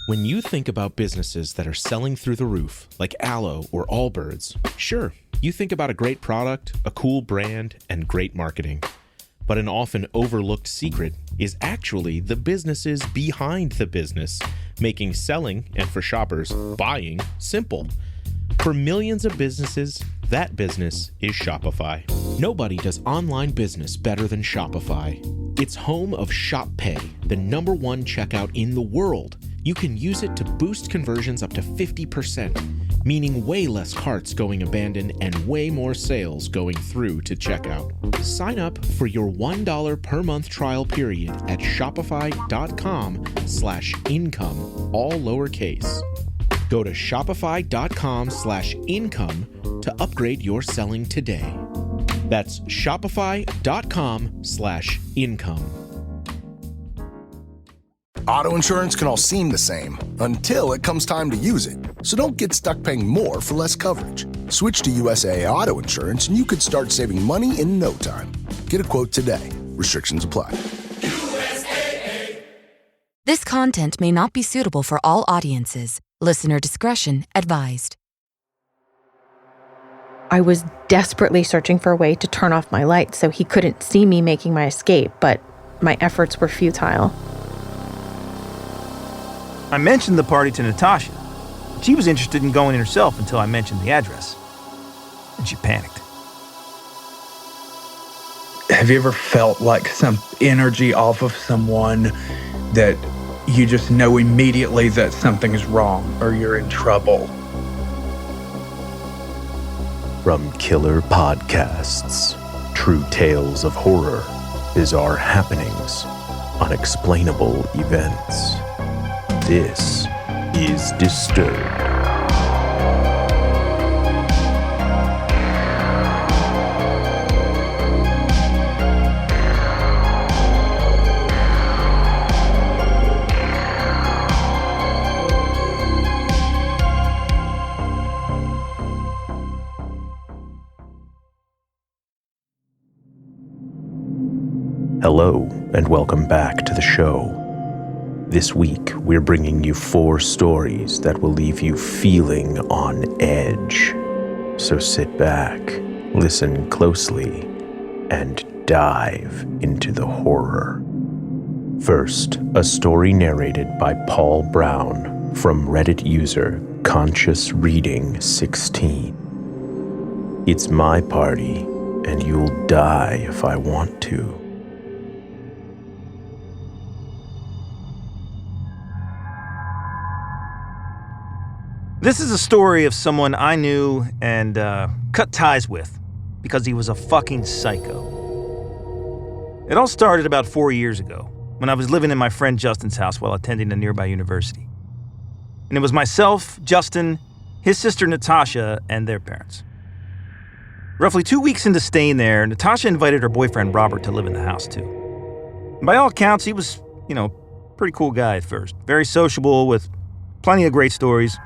When you think about businesses that are selling through the roof, like Aloe or Allbirds, sure, you think about a great product, a cool brand, and great marketing. But an often overlooked secret is actually the businesses behind the business, making selling, and for shoppers, buying, simple. For millions of businesses, that business is Shopify. Nobody does online business better than Shopify. It's home of Shop Pay, the #1 checkout in the world. You can use it to boost conversions up to 50%, meaning way less carts going abandoned and way more sales going through to checkout. Sign up for your $1 per month trial period at shopify.com/income, all lowercase. Go to shopify.com/income to upgrade your selling today. That's shopify.com/income. Auto insurance can all seem the same until it comes time to use it. So don't get stuck paying more for less coverage. Switch to USAA Auto Insurance and you could start saving money in no time. Get a quote today. Restrictions apply. USAA. This content may not be suitable for all audiences. Listener discretion advised. I was desperately searching for a way to turn off my lights so he couldn't see me making my escape, but my efforts were futile. I mentioned the party to Natasha. She was interested in going herself until I mentioned the address. And she panicked. Have you ever felt like some energy off of someone that you just know immediately that something is wrong or you're in trouble? From Killer Podcasts, true tales of horror, bizarre happenings, unexplainable events. This is Disturbed. Hello, and welcome back to the show. This week, we're bringing you 4 stories that will leave you feeling on edge. So sit back, listen closely, and dive into the horror. First, a story narrated by Paul Brown from Reddit user Conscious Reading 16. It's my party, and you'll die if I want to. This is a story of someone I knew and cut ties with because he was a fucking psycho. It all started about 4 years ago when I was living in my friend Justin's house while attending a nearby university. And it was myself, Justin, his sister Natasha, and their parents. Roughly 2 weeks into staying there, Natasha invited her boyfriend Robert to live in the house too. And by all accounts, he was, pretty cool guy at first. Very sociable with plenty of great stories.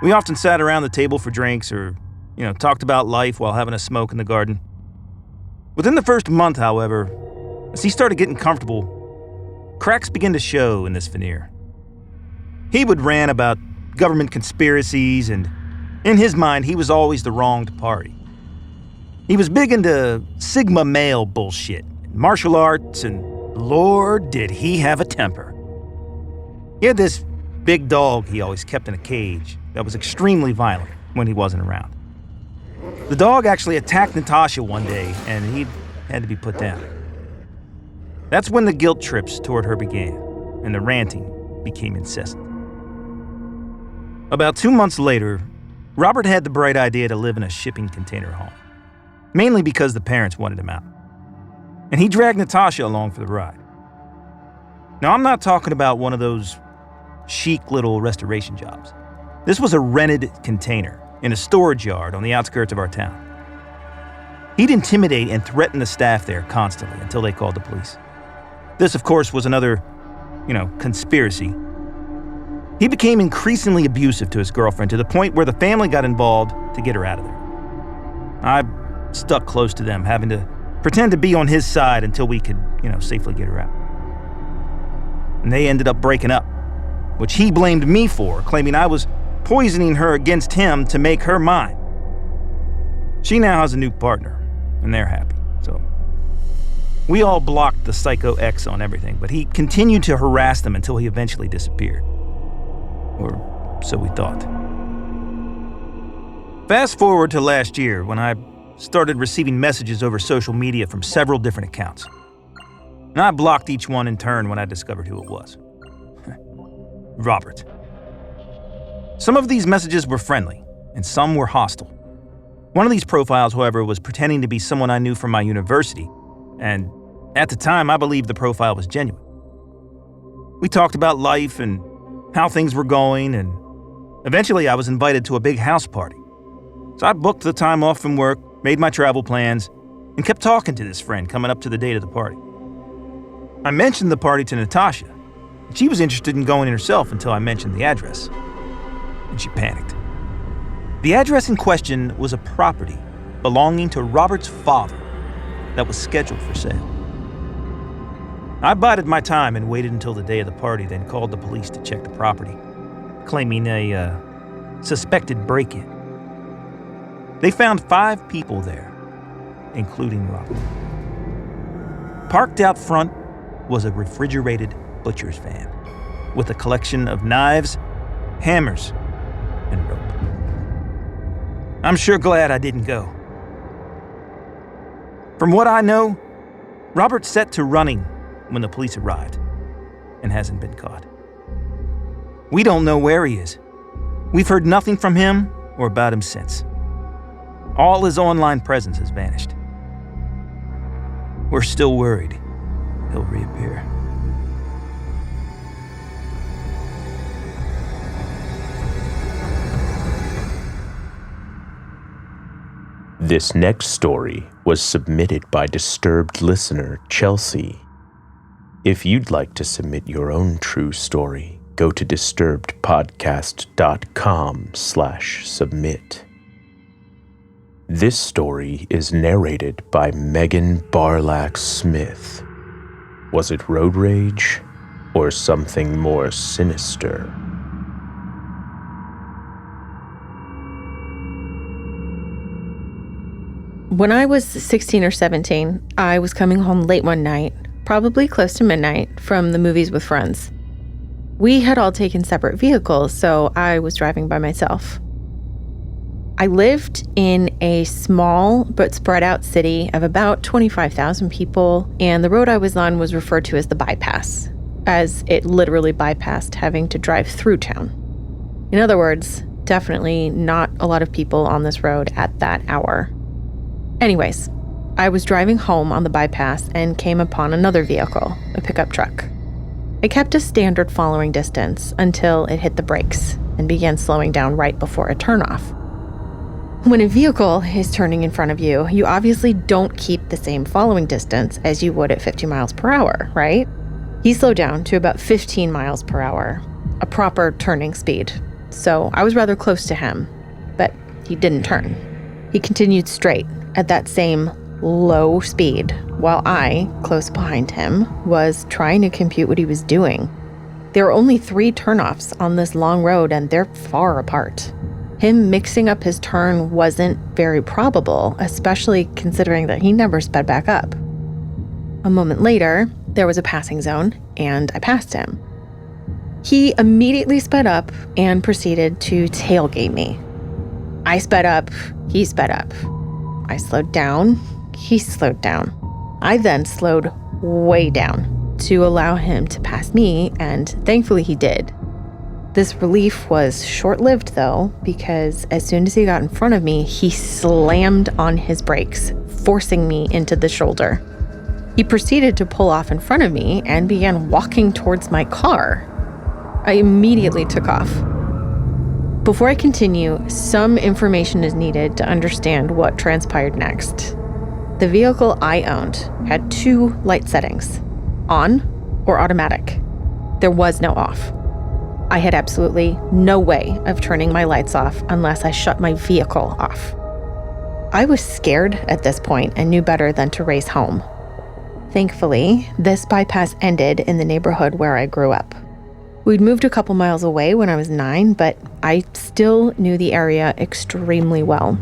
We often sat around the table for drinks or, talked about life while having a smoke in the garden. Within the first month, however, as he started getting comfortable, cracks began to show in this veneer. He would rant about government conspiracies, and in his mind, he was always the wronged party. He was big into Sigma male bullshit, martial arts, and Lord, did he have a temper. He had this big dog he always kept in a cage that was extremely violent when he wasn't around. The dog actually attacked Natasha one day, and he had to be put down. That's when the guilt trips toward her began, and the ranting became incessant. About 2 months later, Robert had the bright idea to live in a shipping container home, mainly because the parents wanted him out. And he dragged Natasha along for the ride. Now, I'm not talking about one of those chic little restoration jobs. This was a rented container in a storage yard on the outskirts of our town. He'd intimidate and threaten the staff there constantly until they called the police. This, of course, was another, conspiracy. He became increasingly abusive to his girlfriend to the point where the family got involved to get her out of there. I stuck close to them, having to pretend to be on his side until we could, safely get her out. And they ended up breaking up. which he blamed me for, claiming I was poisoning her against him to make her mine. She now has a new partner, and they're happy, so. We all blocked the Psycho X on everything, but he continued to harass them until he eventually disappeared. Or so we thought. Fast forward to last year, when I started receiving messages over social media from several different accounts. And I blocked each one in turn when I discovered who it was. Robert. Some of these messages were friendly, and some were hostile. One of these profiles, however, was pretending to be someone I knew from my university, and at the time, I believed the profile was genuine. We talked about life and how things were going, and eventually I was invited to a big house party. So I booked the time off from work, made my travel plans, and kept talking to this friend coming up to the date of the party. I mentioned the party to Natasha, and she was interested in going in herself until I mentioned the address, and she panicked. The address in question was a property belonging to Robert's father that was scheduled for sale. I bided my time and waited until the day of the party, then called the police to check the property, claiming a suspected break-in. They found 5 people there, including Robert. Parked out front was a refrigerated butcher's van with a collection of knives, hammers, and rope. I'm sure glad I didn't go. From what I know, Robert's set to running when the police arrived and hasn't been caught. We don't know where he is. We've heard nothing from him or about him since. All his online presence has vanished. We're still worried he'll reappear. This next story was submitted by disturbed listener Chelsea. If you'd like to submit your own true story, go to disturbedpodcast.com/submit. This story is narrated by Meghan Barylak Smith. Was it road rage or something more sinister? When I was 16 or 17, I was coming home late one night, probably close to midnight, from the movies with friends. We had all taken separate vehicles, so I was driving by myself. I lived in a small but spread out city of about 25,000 people, and the road I was on was referred to as the bypass, as it literally bypassed having to drive through town. In other words, definitely not a lot of people on this road at that hour. Anyways, I was driving home on the bypass and came upon another vehicle, a pickup truck. I kept a standard following distance until it hit the brakes and began slowing down right before a turnoff. When a vehicle is turning in front of you, you obviously don't keep the same following distance as you would at 50 miles per hour, right? He slowed down to about 15 miles per hour, a proper turning speed. So I was rather close to him, but he didn't turn. He continued straight at that same low speed, while I, close behind him, was trying to compute what he was doing. There are only 3 turnoffs on this long road, and they're far apart. Him mixing up his turn wasn't very probable, especially considering that he never sped back up. A moment later, there was a passing zone, and I passed him. He immediately sped up and proceeded to tailgate me. I sped up, he sped up. I slowed down, he slowed down. I then slowed way down to allow him to pass me, and thankfully he did. This relief was short-lived though, because as soon as he got in front of me, he slammed on his brakes, forcing me into the shoulder. He proceeded to pull off in front of me and began walking towards my car. I immediately took off. Before I continue, some information is needed to understand what transpired next. The vehicle I owned had 2 light settings, on or automatic. There was no off. I had absolutely no way of turning my lights off unless I shut my vehicle off. I was scared at this point and knew better than to race home. Thankfully, this bypass ended in the neighborhood where I grew up. We'd moved a couple miles away when I was 9, but I still knew the area extremely well.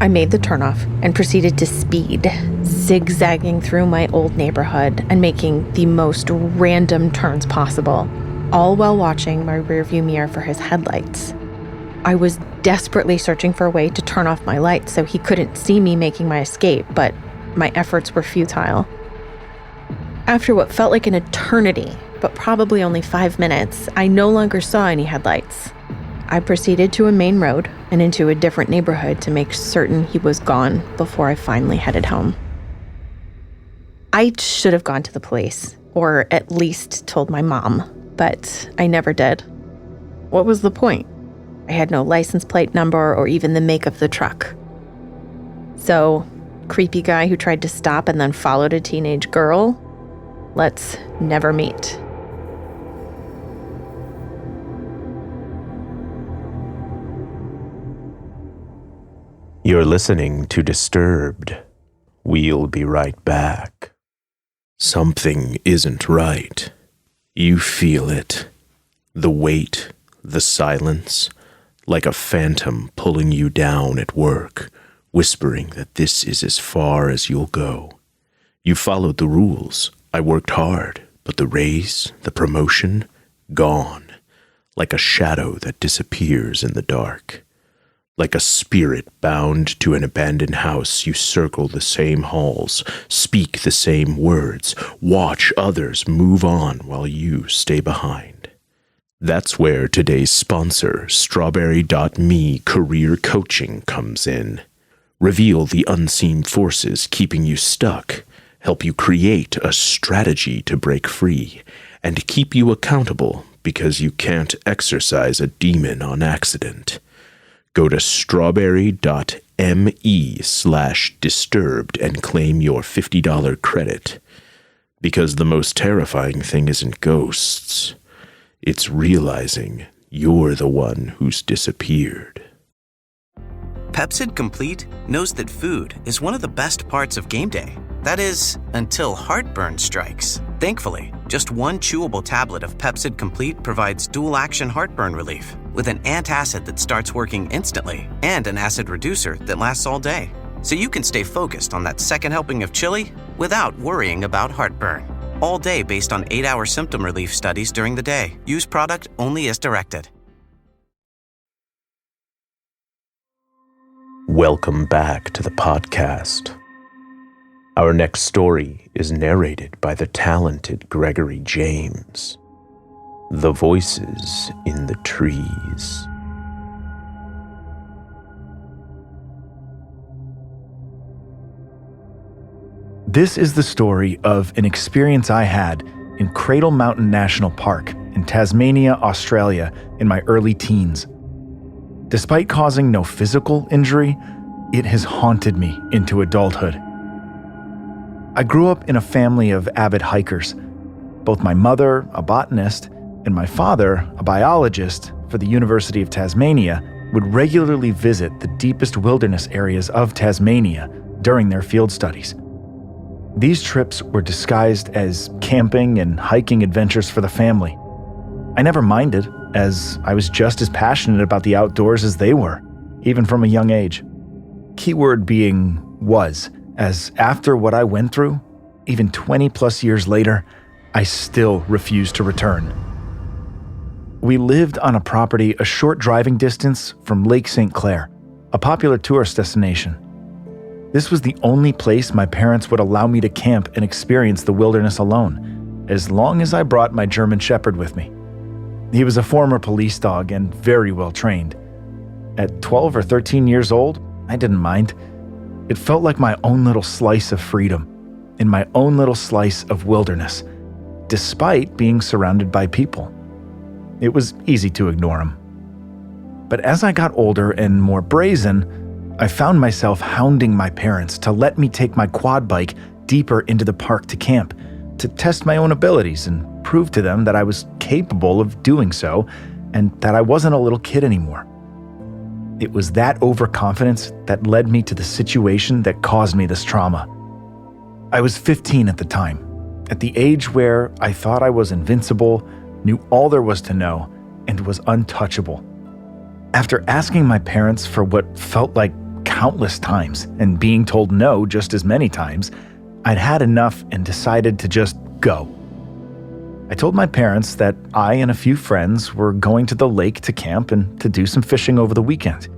I made the turnoff and proceeded to speed, zigzagging through my old neighborhood and making the most random turns possible, all while watching my rearview mirror for his headlights. I was desperately searching for a way to turn off my lights so he couldn't see me making my escape, but my efforts were futile. After what felt like an eternity, but probably only 5 minutes, I no longer saw any headlights. I proceeded to a main road and into a different neighborhood to make certain he was gone before I finally headed home. I should have gone to the police, or at least told my mom, but I never did. What was the point? I had no license plate number or even the make of the truck. So, creepy guy who tried to stop and then followed a teenage girl? Let's never meet. You're listening to Disturbed. We'll be right back. Something isn't right. You feel it. The weight, the silence, like a phantom pulling you down at work, whispering that this is as far as you'll go. You followed the rules. I worked hard, but the raise, the promotion, gone, like a shadow that disappears in the dark. Like a spirit bound to an abandoned house, you circle the same halls, speak the same words, watch others move on while you stay behind. That's where today's sponsor, Strawberry.me Career Coaching, comes in. Reveal the unseen forces keeping you stuck, help you create a strategy to break free, and keep you accountable because you can't exercise a demon on accident. Go to strawberry.me/disturbed and claim your $50 credit. Because the most terrifying thing isn't ghosts. It's realizing you're the one who's disappeared. Pepsid Complete knows that food is one of the best parts of game day. That is, until heartburn strikes. Thankfully, just one chewable tablet of Pepsid Complete provides dual-action heartburn relief with an antacid that starts working instantly and an acid reducer that lasts all day. So you can stay focused on that second helping of chili without worrying about heartburn. All day based on 8-hour symptom relief studies during the day. Use product only as directed. Welcome back to the podcast. Our next story is narrated by the talented Gregory James. The Voices in the Trees. This is the story of an experience I had in Cradle Mountain National Park in Tasmania, Australia, in my early teens. Despite causing no physical injury, it has haunted me into adulthood. I grew up in a family of avid hikers. Both my mother, a botanist, and my father, a biologist for the University of Tasmania, would regularly visit the deepest wilderness areas of Tasmania during their field studies. These trips were disguised as camping and hiking adventures for the family. I never minded, as I was just as passionate about the outdoors as they were, even from a young age. Keyword being was, as after what I went through, even 20 plus years later, I still refused to return. We lived on a property a short driving distance from Lake St. Clair, a popular tourist destination. This was the only place my parents would allow me to camp and experience the wilderness alone, as long as I brought my German Shepherd with me. He was a former police dog and very well trained. At 12 or 13 years old, I didn't mind. It felt like my own little slice of freedom, in my own little slice of wilderness, despite being surrounded by people. It was easy to ignore him. But as I got older and more brazen, I found myself hounding my parents to let me take my quad bike deeper into the park to camp, to test my own abilities and prove to them that I was capable of doing so and that I wasn't a little kid anymore. It was that overconfidence that led me to the situation that caused me this trauma. I was 15 at the time, at the age where I thought I was invincible, knew all there was to know, and was untouchable. After asking my parents for what felt like countless times and being told no just as many times, I'd had enough and decided to just go. I told my parents that I and a few friends were going to the lake to camp and to do some fishing over the weekend.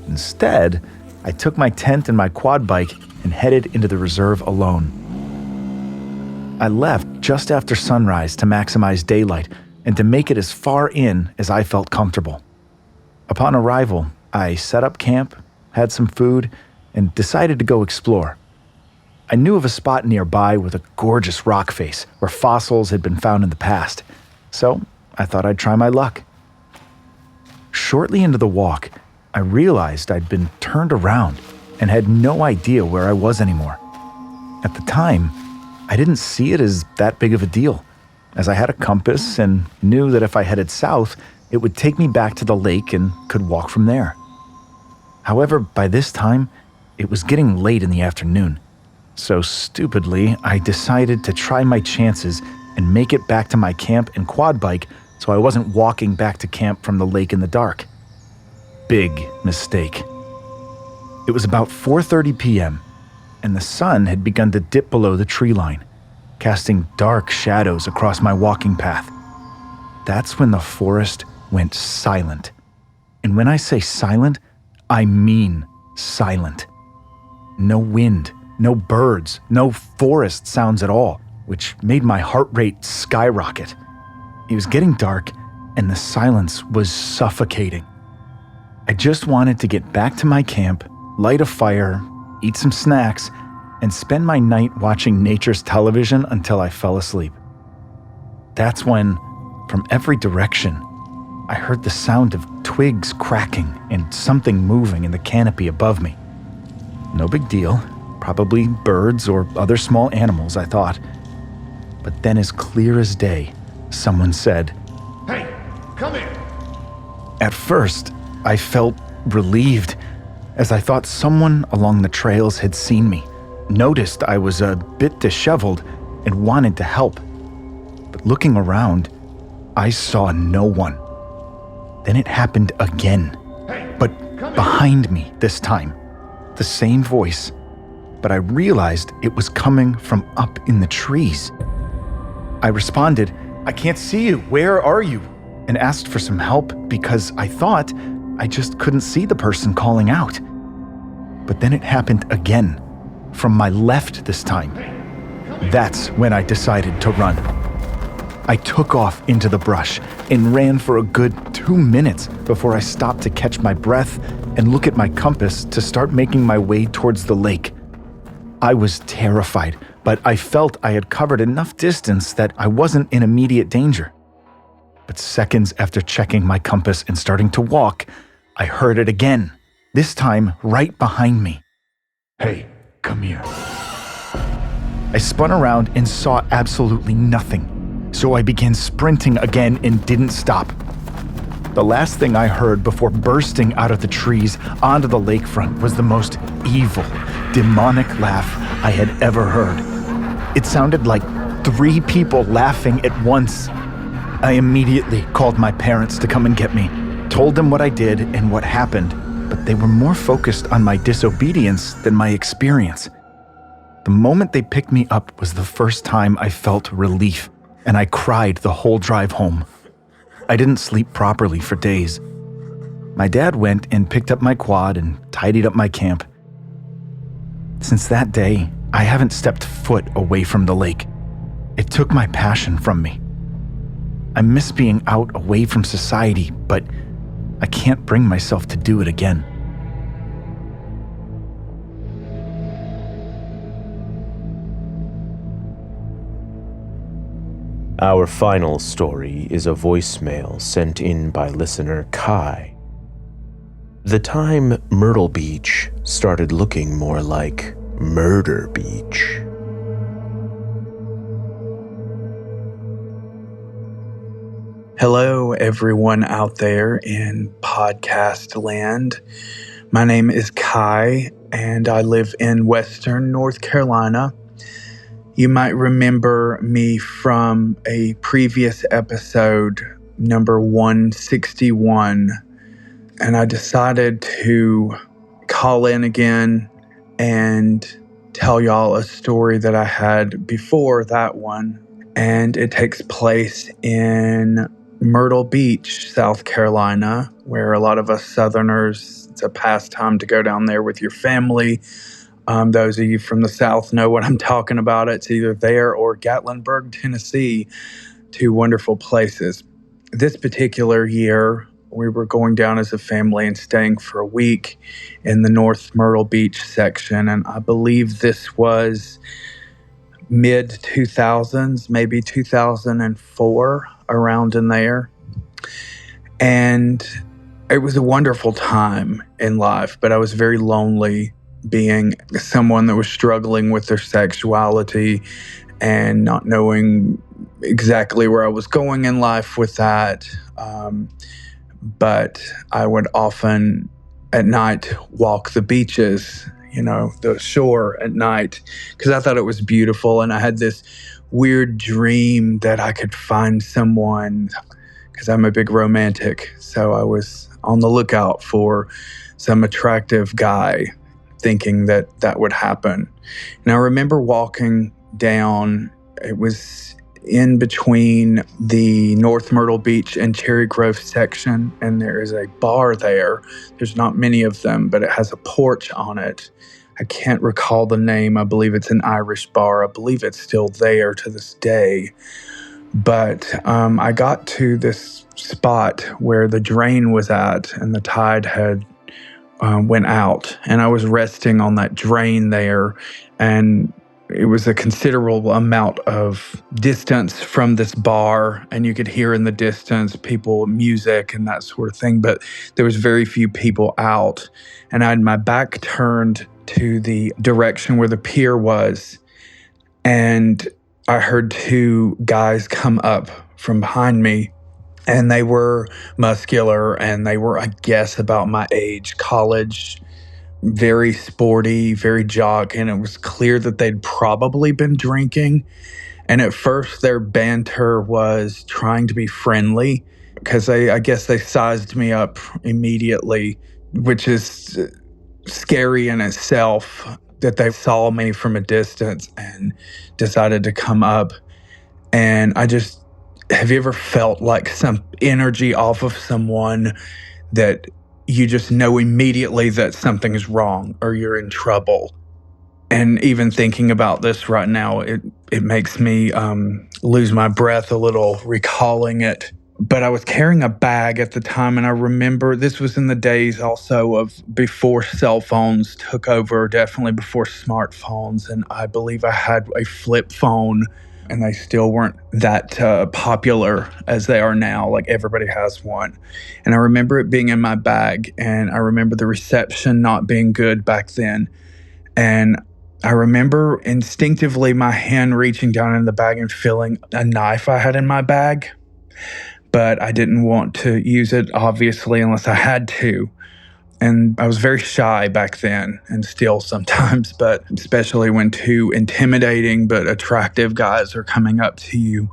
Instead, I took my tent and my quad bike and headed into the reserve alone. I left just after sunrise to maximize daylight and to make it as far in as I felt comfortable. Upon arrival, I set up camp, had some food, and decided to go explore. I knew of a spot nearby with a gorgeous rock face where fossils had been found in the past, so I thought I'd try my luck. Shortly into the walk, I realized I'd been turned around and had no idea where I was anymore. At the time, I didn't see it as that big of a deal, as I had a compass and knew that if I headed south, it would take me back to the lake and could walk from there. However, by this time, it was getting late in the afternoon, so stupidly, I decided to try my chances and make it back to my camp and quad bike so I wasn't walking back to camp from the lake in the dark. Big mistake. It was about 4:30 p.m., and the sun had begun to dip below the tree line, casting dark shadows across my walking path. That's when the forest went silent. And when I say silent, I mean silent. No wind, no birds, no forest sounds at all, which made my heart rate skyrocket. It was getting dark, and the silence was suffocating. I just wanted to get back to my camp, light a fire, eat some snacks, and spend my night watching nature's television until I fell asleep. That's when, from every direction, I heard the sound of twigs cracking and something moving in the canopy above me. No big deal, probably birds or other small animals, I thought. But then, as clear as day, someone said, "Hey, come here." At first, I felt relieved, as I thought someone along the trails had seen me, noticed I was a bit disheveled, and wanted to help. But looking around, I saw no one. Then it happened again, but behind me this time. The same voice, but I realized it was coming from up in the trees. I responded, "I can't see you, where are you?" and asked for some help because I thought I just couldn't see the person calling out. But then it happened again, from my left this time. That's when I decided to run. I took off into the brush and ran for a good 2 minutes before I stopped to catch my breath and look at my compass to start making my way towards the lake. I was terrified, but I felt I had covered enough distance that I wasn't in immediate danger. But seconds after checking my compass and starting to walk, I heard it again, this time right behind me. "Hey, come here." I spun around and saw absolutely nothing, so I began sprinting again and didn't stop. The last thing I heard before bursting out of the trees onto the lakefront was the most evil, demonic laugh I had ever heard. It sounded like 3 people laughing at once. I immediately called my parents to come and get me, told them what I did and what happened, but they were more focused on my disobedience than my experience. The moment they picked me up was the first time I felt relief, and I cried the whole drive home. I didn't sleep properly for days. My dad went and picked up my quad and tidied up my camp. Since that day, I haven't stepped foot away from the lake. It took my passion from me. I miss being out away from society, but I can't bring myself to do it again. Our final story is a voicemail sent in by listener Kai. The time Myrtle Beach started looking more like Murder Beach. Hello, everyone out there in podcast land. My name is Kai, and I live in Western North Carolina. You might remember me from a previous episode, number 161, and I decided to call in again and tell y'all a story that I had before that one. And it takes place in Myrtle Beach, South Carolina, where a lot of us Southerners, it's a pastime to go down there with your family. Those of you from the South know what I'm talking about. It's either there or Gatlinburg, Tennessee, two wonderful places. This particular year, we were going down as a family and staying for a week in the North Myrtle Beach section. And I believe this was mid-2000s, maybe 2004, around in there. And it was a wonderful time in life, but I was very lonely being someone that was struggling with their sexuality and not knowing exactly where I was going in life with that. But I would often at night walk the beaches, the shore at night, because I thought it was beautiful. And I had this weird dream that I could find someone, because I'm a big romantic. So I was on the lookout for some attractive guy, thinking that that would happen. And I remember walking down, it was in between the North Myrtle Beach and Cherry Grove section, and there is a bar there. There's not many of them, but it has a porch on it. I can't recall the name. I believe it's an Irish bar. I believe it's still there to this day. But I got to this spot where the drain was at, and the tide had went out, and I was resting on that drain there, and it was a considerable amount of distance from this bar, and you could hear in the distance people, music and that sort of thing, but there was very few people out, and I had my back turned to the direction where the pier was, and I heard two guys come up from behind me. And they were muscular, and they were, I guess, about my age, college, very sporty, very jock. And it was clear that they'd probably been drinking. And at first, their banter was trying to be friendly, because I guess they sized me up immediately, which is scary in itself, that they saw me from a distance and decided to come up. And have you ever felt like some energy off of someone that you just know immediately that something is wrong or you're in trouble? And even thinking about this right now, it makes me lose my breath a little, recalling it. But I was carrying a bag at the time, and I remember this was in the days also of before cell phones took over, definitely before smartphones. And I believe I had a flip phone, and they still weren't that popular as they are now. Like, everybody has one. And I remember it being in my bag, and I remember the reception not being good back then. And I remember instinctively my hand reaching down in the bag and feeling a knife I had in my bag. But I didn't want to use it, obviously, unless I had to. And I was very shy back then, and still sometimes, but especially when two intimidating but attractive guys are coming up to you,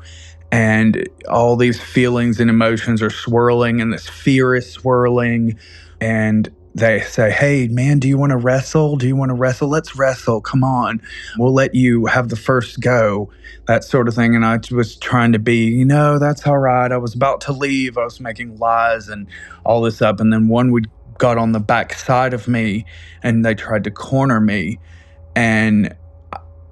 and all these feelings and emotions are swirling, and this fear is swirling, and they say, "Hey, man, do you want to wrestle? Do you want to wrestle? Let's wrestle. Come on. We'll let you have the first go." That sort of thing. And I was trying to be, that's all right. I was about to leave. I was making lies and all this up. And then one got on the back side of me, and they tried to corner me. And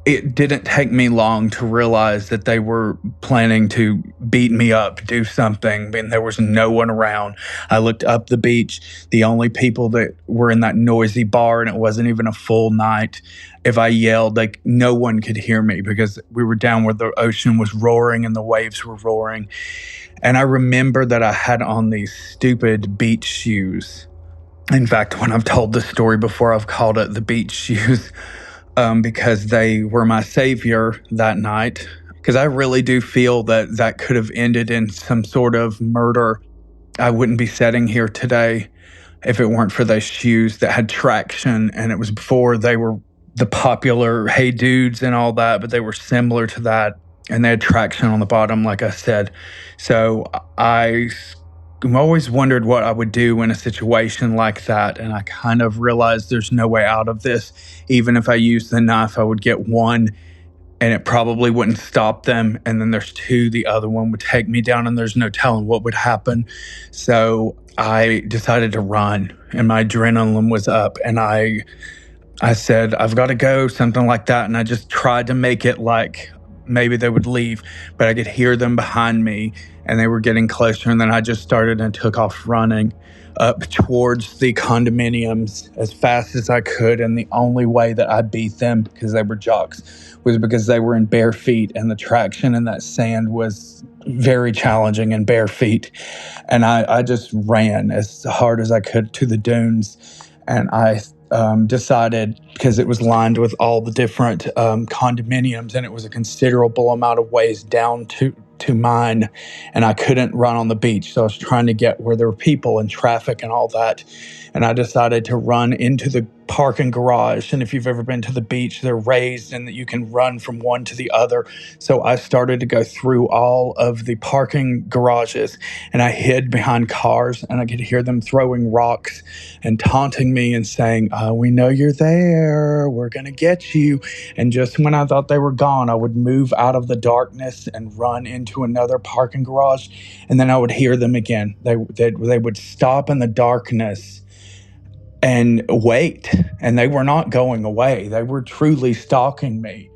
it didn't take me long to realize that they were planning to beat me up, do something, and there was no one around. I looked up the beach. The only people that were in that noisy bar, and it wasn't even a full night, if I yelled, no one could hear me, because we were down where the ocean was roaring and the waves were roaring. And I remember that I had on these stupid beach shoes. In fact, when I've told this story before, I've called it the beach shoes. Because they were my savior that night. Because I really do feel that could have ended in some sort of murder. I wouldn't be sitting here today if it weren't for those shoes that had traction, and it was before they were the popular Hey Dudes and all that, but they were similar to that. And they had traction on the bottom, like I said. So I always wondered what I would do in a situation like that. And I kind of realized there's no way out of this. Even if I used the knife, I would get one and it probably wouldn't stop them. And then there's two, the other one would take me down and there's no telling what would happen. So I decided to run and my adrenaline was up and I said, I've got to go, something like that. And I just tried to make it like maybe they would leave, but I could hear them behind me and they were getting closer. And then I just started and took off running up towards the condominiums as fast as I could. And the only way that I beat them, because they were jocks, was because they were in bare feet and the traction in that sand was very challenging in bare feet. And I just ran as hard as I could to the dunes. And I decided, because it was lined with all the different condominiums and it was a considerable amount of ways down to mine, and I couldn't run on the beach. So I was trying to get where there were people and traffic and all that. And I decided to run into the parking garage. And if you've ever been to the beach, they're raised and that you can run from one to the other. So I started to go through all of the parking garages and I hid behind cars and I could hear them throwing rocks and taunting me and saying, we know you're there. We're going to get you. And just when I thought they were gone, I would move out of the darkness and run into another parking garage. And then I would hear them again. They would stop in the darkness and wait. And they were not going away. They were truly stalking me.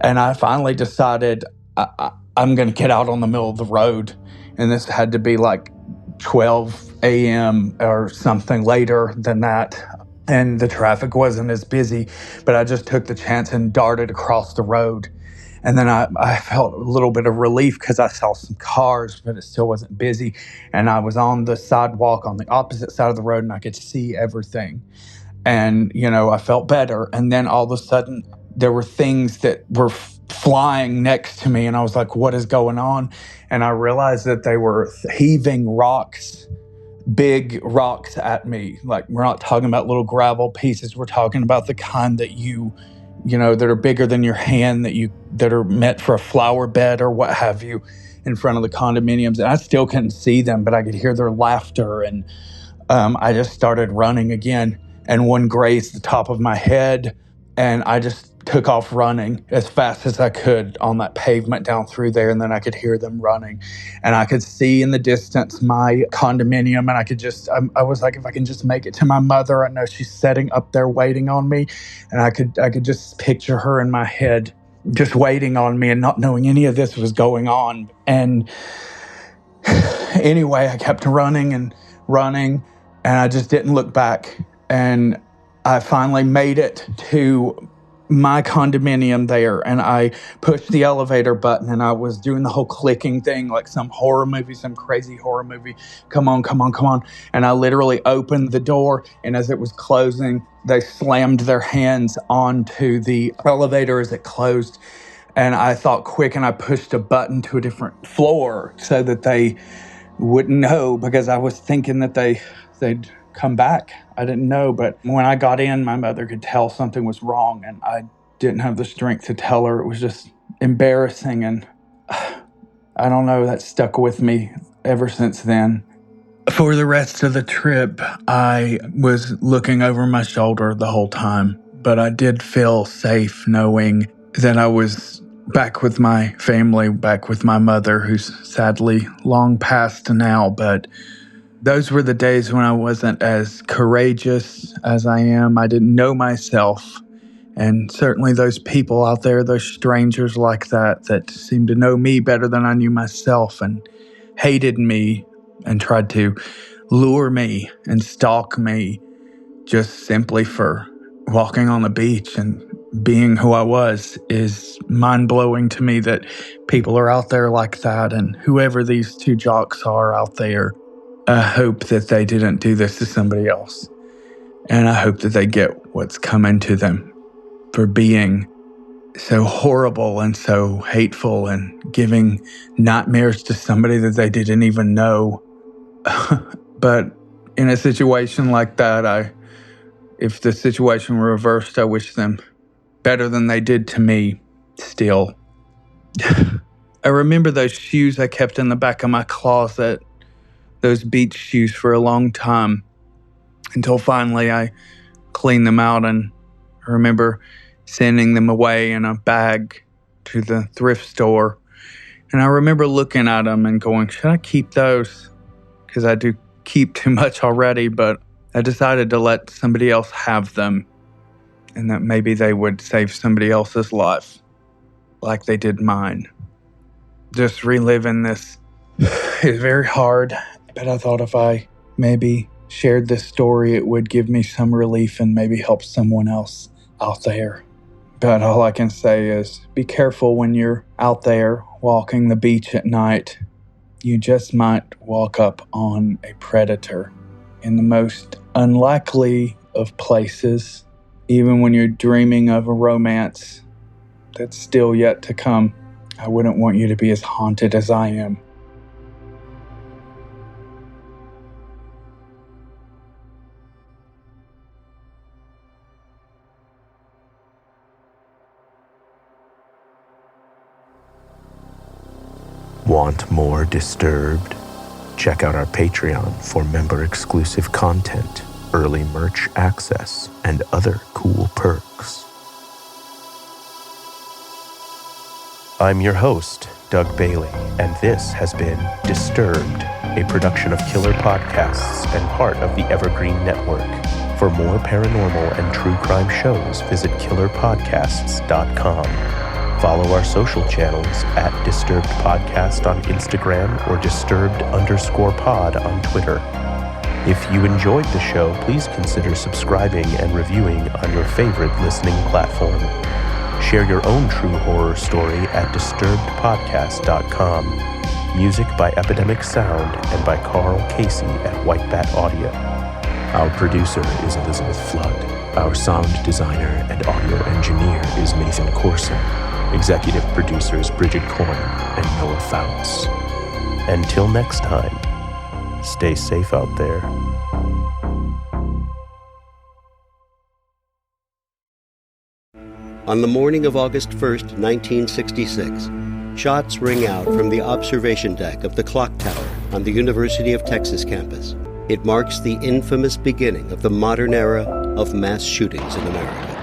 And I finally decided I'm going to get out on the middle of the road. And this had to be like 12 a.m. or something later than that. And the traffic wasn't as busy, but I just took the chance and darted across the road. And then I felt a little bit of relief because I saw some cars, but it still wasn't busy. And I was on the sidewalk on the opposite side of the road and I could see everything. And, I felt better. And then all of a sudden there were things that were flying next to me. And I was like, what is going on? And I realized that they were heaving rocks, big rocks at me. Like, we're not talking about little gravel pieces. We're talking about the kind that that are bigger than your hand, that are meant for a flower bed or what have you, in front of the condominiums. And I still couldn't see them, but I could hear their laughter. And I just started running again. And one grazed the top of my head. And I just took off running as fast as I could on that pavement down through there. And then I could hear them running. And I could see in the distance my condominium. And I was like, if I can just make it to my mother, I know she's sitting up there waiting on me. And I could just picture her in my head, just waiting on me and not knowing any of this was going on. And anyway, I kept running and I just didn't look back. And I finally made it to my condominium there, and I pushed the elevator button, and I was doing the whole clicking thing like some horror movie, some crazy horror movie. Come on, come on, come on. And I literally opened the door, and as it was closing, they slammed their hands onto the elevator as it closed. And I thought quick, and I pushed a button to a different floor so that they wouldn't know, because I was thinking that they'd come back. I didn't know, but when I got in, my mother could tell something was wrong, and I didn't have the strength to tell her. It was just embarrassing, and I don't know, that stuck with me ever since then. For the rest of the trip, I was looking over my shoulder the whole time, but I did feel safe knowing that I was back with my family, back with my mother, who's sadly long passed now, but those were the days when I wasn't as courageous as I am. I didn't know myself. And certainly those people out there, those strangers like that seemed to know me better than I knew myself and hated me and tried to lure me and stalk me just simply for walking on the beach and being who I was is mind-blowing to me that people are out there like that. And whoever these two jocks are out there, I hope that they didn't do this to somebody else. And I hope that they get what's coming to them for being so horrible and so hateful and giving nightmares to somebody that they didn't even know. But in a situation like that, if the situation were reversed, I wish them better than they did to me still. I remember those shoes I kept in the back of my closet, those beach shoes for a long time, until finally I cleaned them out, and I remember sending them away in a bag to the thrift store. And I remember looking at them and going, should I keep those? Because I do keep too much already, but I decided to let somebody else have them, and that maybe they would save somebody else's life like they did mine. Just reliving this is very hard, but I thought if I maybe shared this story, it would give me some relief and maybe help someone else out there. But all I can say is be careful when you're out there walking the beach at night. You just might walk up on a predator in the most unlikely of places, even when you're dreaming of a romance that's still yet to come. I wouldn't want you to be as haunted as I am. Want more Disturbed? Check out our Patreon for member-exclusive content, early merch access, and other cool perks. I'm your host, Doug Bailey, and this has been Disturbed, a production of Killer Podcasts and part of the Evergreen Network. For more paranormal and true crime shows, visit killerpodcasts.com. Follow our social channels at Disturbed Podcast on Instagram or Disturbed_pod on Twitter. If you enjoyed the show, please consider subscribing and reviewing on your favorite listening platform. Share your own true horror story at disturbedpodcast.com. Music by Epidemic Sound and by Carl Casey at White Bat Audio. Our producer is Elizabeth Flood. Our sound designer and audio engineer is Nathan Corson. Executive producers Bridget Coyne and Noah Founts. Until next time, stay safe out there. On the morning of August 1st, 1966, shots ring out from the observation deck of the clock tower on the University of Texas campus. It marks the infamous beginning of the modern era of mass shootings in America.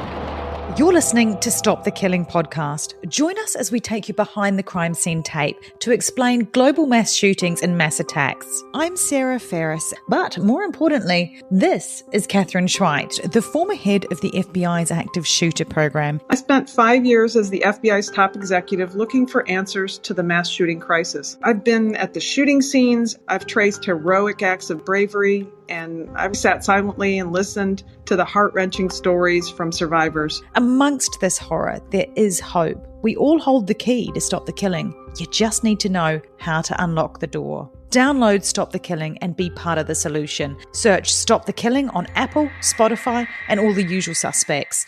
You're listening to Stop the Killing podcast. Join us as we take you behind the crime scene tape to explain global mass shootings and mass attacks. I'm Sarah Ferris, but more importantly, this is Catherine Schweit, the former head of the FBI's active shooter program. I spent 5 years as the FBI's top executive looking for answers to the mass shooting crisis. I've been at the shooting scenes, I've traced heroic acts of bravery, and I've sat silently and listened to the heart-wrenching stories from survivors. Amongst this horror, there is hope. We all hold the key to stop the killing. You just need to know how to unlock the door. Download Stop the Killing and be part of the solution. Search Stop the Killing on Apple, Spotify, and all the usual suspects.